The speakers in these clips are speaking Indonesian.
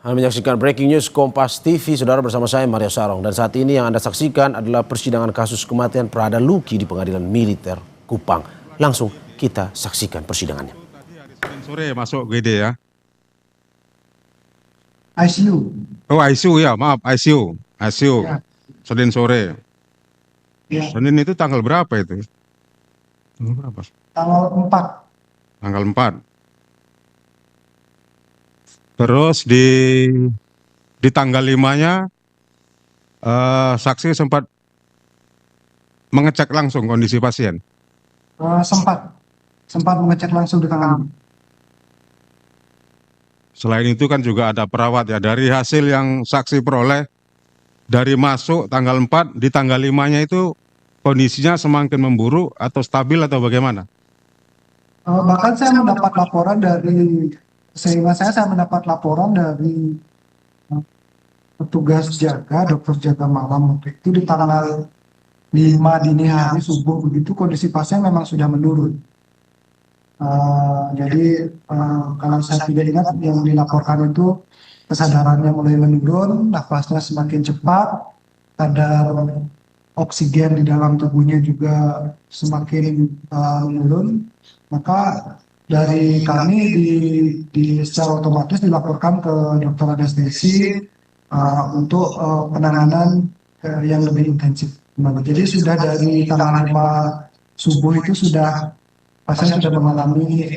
Anda menyaksikan Breaking News Kompas TV, saudara, bersama saya Mario Sarong. Dan saat ini yang Anda saksikan adalah persidangan kasus kematian Prada Luki di Pengadilan Militer Kupang. Langsung kita saksikan persidangannya. Tadi hari Senin sore masuk GD ya. ICU. Oh ICU ya, maaf ICU. ICU. Ya. Senin sore. Ya. Senin itu tanggal berapa itu? Tanggal berapa? Tanggal 4. Tanggal 4. Terus di tanggal 5-nya saksi sempat mengecek langsung kondisi pasien. Sempat mengecek langsung di tangan. Selain itu kan juga ada perawat ya. Dari hasil yang saksi peroleh dari masuk tanggal 4, di tanggal 5-nya itu kondisinya semakin memburuk atau stabil atau bagaimana? Bahkan saya mendapat laporan dari saya mendapat laporan dari petugas jaga, dokter jaga malam waktu itu di tanggal 5 dini hari subuh begitu kondisi pasien memang sudah menurun. Jadi kalau saya tidak ingat yang dilaporkan itu kesadarannya mulai menurun, nafasnya semakin cepat, kadar oksigen di dalam tubuhnya juga semakin menurun. Maka dari kami secara otomatis dilaporkan ke dokter anestesi untuk penanganan yang lebih intensif. Jadi sudah dari tanggal 5 subuh itu pasien sudah mengalami.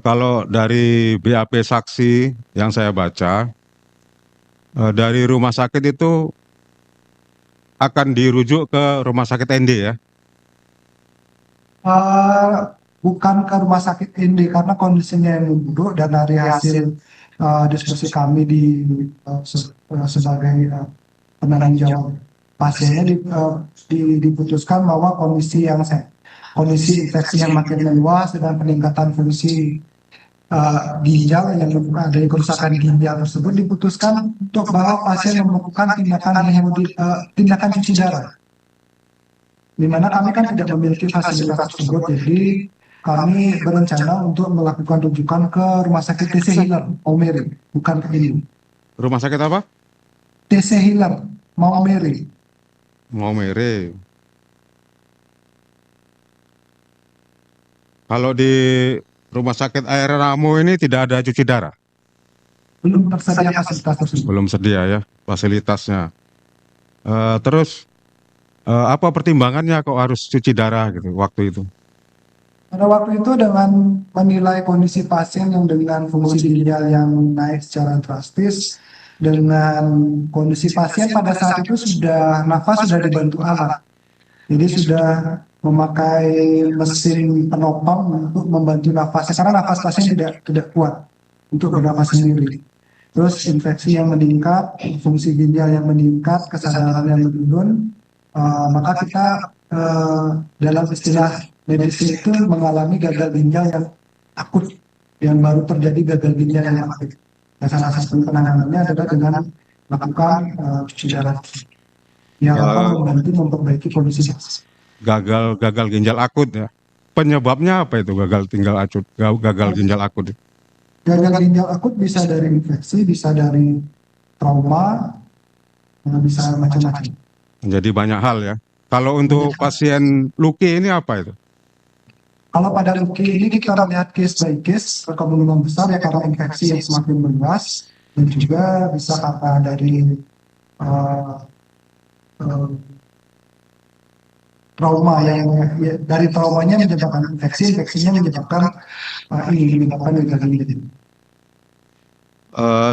Kalau dari BAP saksi yang saya baca, dari rumah sakit itu akan dirujuk ke rumah sakit ND ya? Bukan ke rumah sakit ND karena kondisinya yang memburuk, dan dari hasil diskusi kami sebagai penanggung jawab pasiennya diputuskan bahwa kondisi infeksi yang makin meluas dan peningkatan fungsi ginjal yang ada kerusakan ginjal tersebut, diputuskan untuk bahwa pasien melakukan tindakan cuci darah. Di mana kami kan tidak memiliki fasilitas tersebut, jadi kami berencana untuk melakukan rujukan ke rumah sakit TC Healer, Maumere, bukan ke ini. Rumah sakit apa? TC Healer, Maumere. Maumere. Kalau di rumah sakit Air Ramo ini tidak ada cuci darah? Belum tersedia fasilitas tersebut. Belum sedia ya fasilitasnya. Terus apa pertimbangannya kok harus cuci darah gitu waktu itu? Pada waktu itu dengan menilai kondisi pasien yang dengan fungsi ginjal yang naik secara drastis, dengan kondisi pasien pada saat itu nafas sudah dibantu alat. Jadi sudah memakai mesin penopang untuk membantu nafasnya karena nafas pasien tidak kuat untuk bernafas sendiri. Terus infeksi yang meningkat, fungsi ginjal yang meningkat, kesadaran yang menurun, maka kita dalam istilah medis itu mengalami gagal ginjal yang akut, yang baru terjadi gagal ginjal yang akut. Dasar asesmen penanganannya adalah dengan melakukan cuci darah yang akan membantu memperbaiki kondisi pasien. Gagal ginjal akut ya. Penyebabnya apa itu gagal ginjal akut? Gagal ginjal akut bisa dari infeksi, bisa dari trauma, bisa macam-macam. Jadi banyak hal ya. Kalau untuk pasien Luki ini apa itu? Kalau pada Luki ini kita lihat case by case, kemungkinan besar ya karena infeksi yang semakin meluas, dan juga bisa karena dari trauma dari traumanya menyebabkan infeksinya menyebabkan gagal ginjal.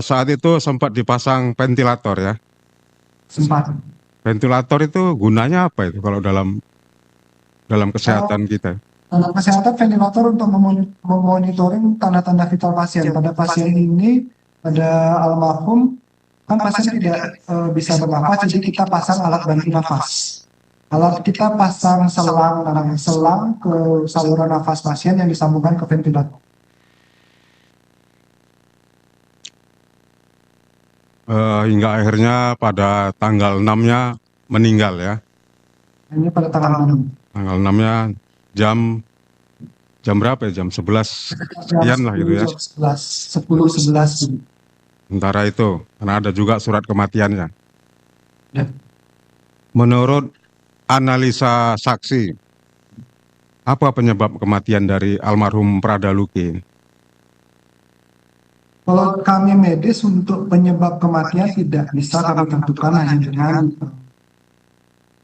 Saat itu sempat dipasang ventilator ya? Sempat. Ventilator itu gunanya apa itu kalau dalam kesehatan kita? Dalam kesehatan, ventilator untuk memonitoring tanda-tanda vital pasien. Pada pasien ini, pada almarhum, kan pasien tidak bisa bernafas, jadi kita pasang alat bantu nafas. Kita pasang selang ke saluran nafas pasien yang disambungkan ke ventilator. Hingga akhirnya pada tanggal 6-nya meninggal ya? Ini pada tanggal 6. Tanggal 6-nya jam jam berapa ya? Jam 11 sekian lah gitu ya. 10-11. Sementara itu, karena ada juga surat kematiannya. Ya. Menurut analisa saksi, apa penyebab kematian dari almarhum Prada Luki? Kalau kami medis untuk penyebab kematian tidak bisa kami tentukan hanya dengan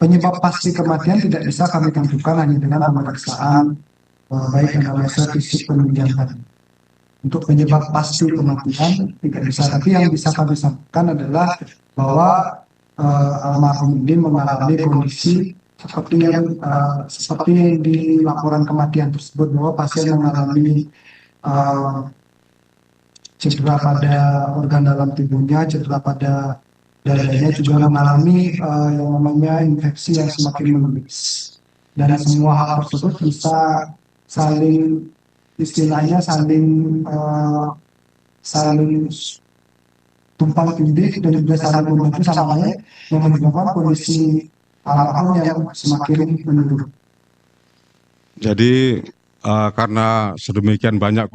penyebab pasti kematian tidak bisa kami tentukan hanya dengan pemeriksaan baik analisa fisik penunjang tadi. Untuk penyebab pasti kematian tidak bisa, tapi yang bisa kami sampaikan adalah bahwa almarhum ini mengalami kondisi seperti yang di laporan kematian tersebut, bahwa pasien mengalami cedera pada organ dalam tubuhnya, cedera pada dadanya, juga mengalami yang namanya infeksi yang semakin menipis. Dan semua hal tersebut bisa saling istilahnya saling tumpang tindih dan juga saling membantu sama lain yang menyebabkan kondisi almarhum yang semakin menurun. Jadi karena sedemikian banyak